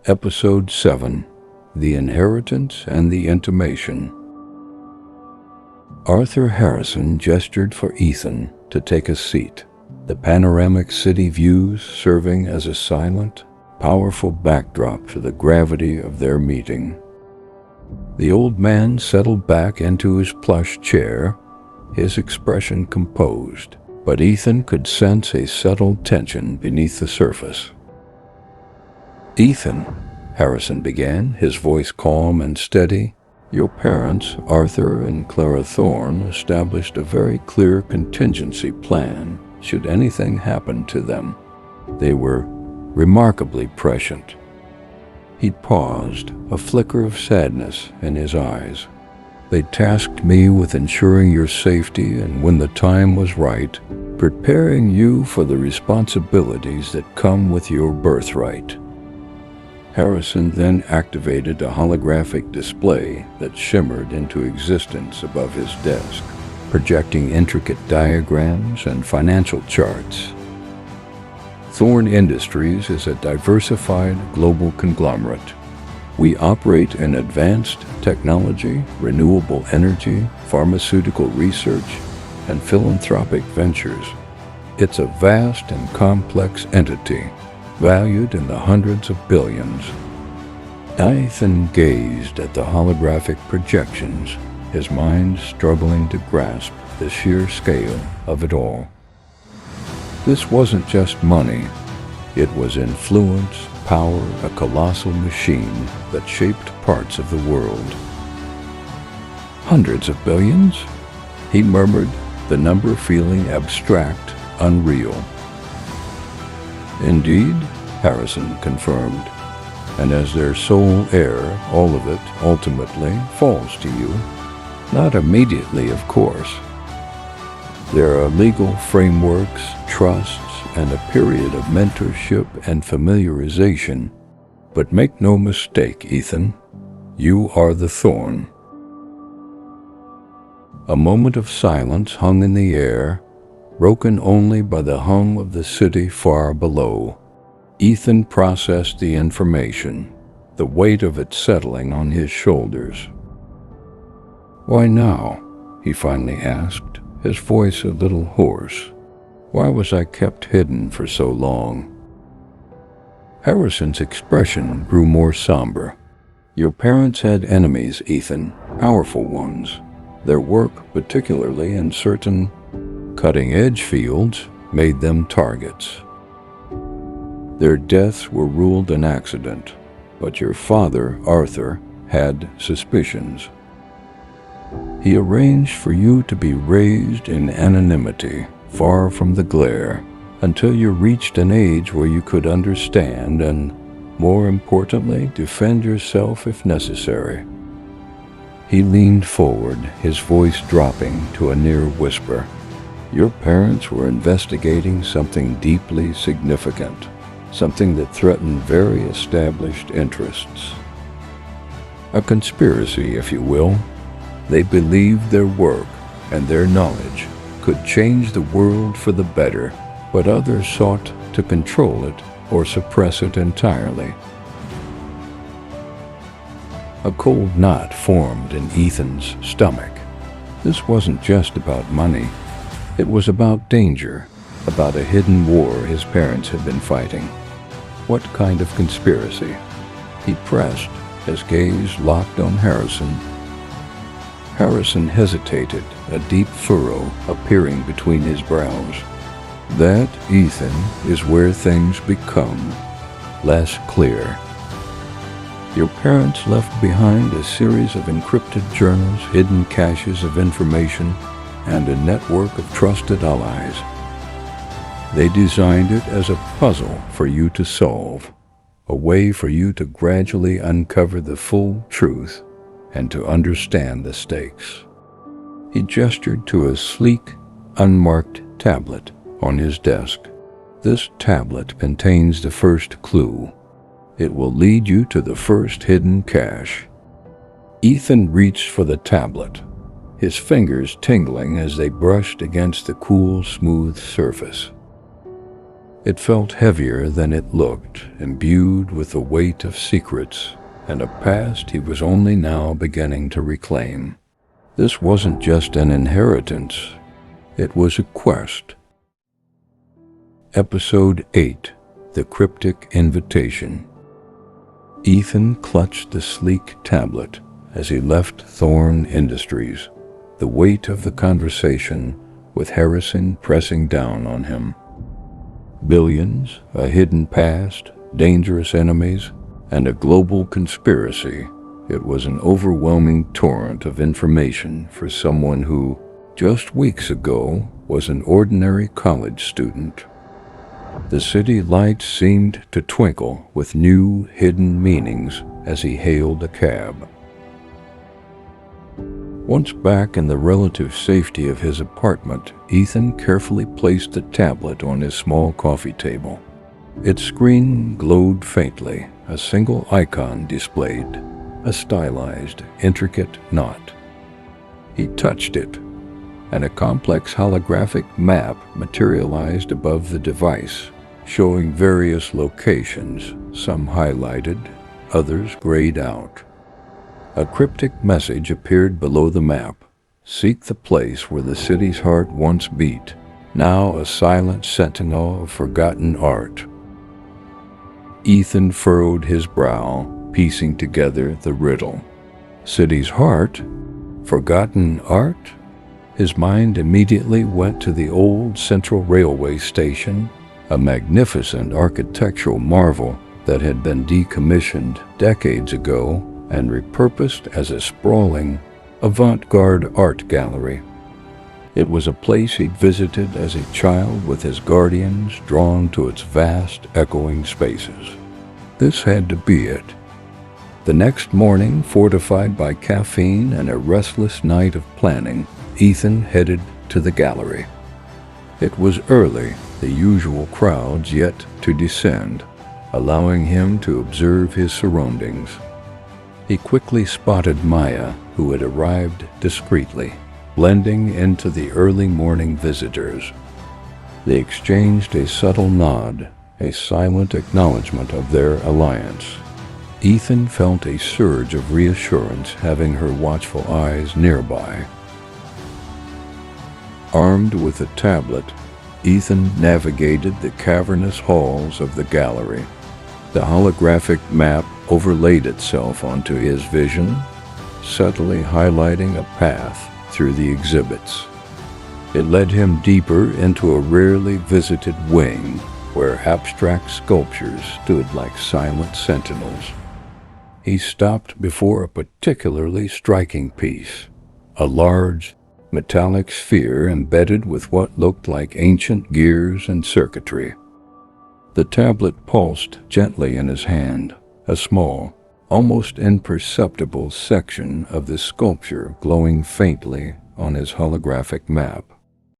Episode 7, The Inheritance and the Intimation. Arthur Harrison gestured for Ethan to take a seat, the panoramic city views serving as a silent, powerful backdrop to the gravity of their meeting. The old man settled back into his plush chair, his expression composed, but Ethan could sense a settled tension beneath the surface. "Ethan," Harrison began, his voice calm and steady, "your parents, Arthur and Clara Thorne, established a very clear contingency plan should anything happen to them. They were remarkably prescient." He paused, a flicker of sadness in his eyes. "They tasked me with ensuring your safety and, when the time was right, preparing you for the responsibilities that come with your birthright." Harrison then activated a holographic display that shimmered into existence above his desk, projecting intricate diagrams and financial charts. Thorne Industries is a diversified global conglomerate. We operate in advanced technology, renewable energy, pharmaceutical research, and philanthropic ventures. It's a vast and complex entity, valued in the hundreds of billions. Ethan gazed at the holographic projections, his mind struggling to grasp the sheer scale of it all. This wasn't just money. It was influence, power, a colossal machine that shaped parts of the world. "Hundreds of billions?" he murmured, the number feeling abstract, unreal. "Indeed," Harrison confirmed, "and as their sole heir, all of it ultimately falls to you. Not immediately, of course. There are legal frameworks, trusts, and a period of mentorship and familiarization. But make no mistake, Ethan, you are the thorn." A moment of silence hung in the air, broken only by the hum of the city far below. Ethan processed the information, the weight of it settling on his shoulders. "Why now?" he finally asked, his voice a little hoarse. "Why was I kept hidden for so long?" Harrison's expression grew more somber. "Your parents had enemies, Ethan, powerful ones. Their work, particularly in certain cutting-edge fields, made them targets. Their deaths were ruled an accident, but your father, Arthur, had suspicions. He arranged for you to be raised in anonymity, far from the glare, until you reached an age where you could understand and, more importantly, defend yourself if necessary." He leaned forward, his voice dropping to a near whisper. "Your parents were investigating something deeply significant, something that threatened very established interests. A conspiracy, if you will. They believed their work and their knowledge could change the world for the better, but others sought to control it or suppress it entirely." A cold knot formed in Ethan's stomach. This wasn't just about money. It was about danger, about a hidden war his parents had been fighting. What kind of conspiracy? He pressed, his gaze locked on Harrison. Harrison hesitated, a deep furrow appearing between his brows. "That, Ethan, is where things become less clear. Your parents left behind a series of encrypted journals, hidden caches of information, and a network of trusted allies. They designed it as a puzzle for you to solve, a way for you to gradually uncover the full truth and to understand the stakes." He gestured to a sleek, unmarked tablet on his desk. "This tablet contains the first clue. It will lead you to the first hidden cache." Ethan reached for the tablet, his fingers tingling as they brushed against the cool, smooth surface. It felt heavier than it looked, imbued with the weight of secrets and a past he was only now beginning to reclaim. This wasn't just an inheritance, it was a quest. Episode 8: The Cryptic Invitation. Ethan clutched the sleek tablet as he left Thorn Industries, the weight of the conversation with Harrison pressing down on him. Billions, a hidden past, dangerous enemies, and a global conspiracy. It was an overwhelming torrent of information for someone who, just weeks ago, was an ordinary college student. The city lights seemed to twinkle with new, hidden meanings as he hailed a cab. Once back in the relative safety of his apartment, Ethan carefully placed the tablet on his small coffee table. Its screen glowed faintly, a single icon displayed, a stylized, intricate knot. He touched it, and a complex holographic map materialized above the device, showing various locations, some highlighted, others grayed out. A cryptic message appeared below the map. Seek the place where the city's heart once beat, now a silent sentinel of forgotten art. Ethan furrowed his brow, piecing together the riddle. City's heart? Forgotten art? His mind immediately went to the old Central Railway station, a magnificent architectural marvel that had been decommissioned decades ago and repurposed as a sprawling, avant-garde art gallery. It was a place he'd visited as a child with his guardians, drawn to its vast, echoing spaces. This had to be it. The next morning, fortified by caffeine and a restless night of planning, Ethan headed to the gallery. It was early, the usual crowds yet to descend, allowing him to observe his surroundings. He quickly spotted Maya, who had arrived discreetly, blending into the early morning visitors. They exchanged a subtle nod, a silent acknowledgement of their alliance. Ethan felt a surge of reassurance having her watchful eyes nearby. Armed with a tablet, Ethan navigated the cavernous halls of the gallery. The holographic map overlaid itself onto his vision, subtly highlighting a path through the exhibits. It led him deeper into a rarely visited wing where abstract sculptures stood like silent sentinels. He stopped before a particularly striking piece, a large, metallic sphere embedded with what looked like ancient gears and circuitry. The tablet pulsed gently in his hand, a small, almost imperceptible section of the sculpture glowing faintly on his holographic map.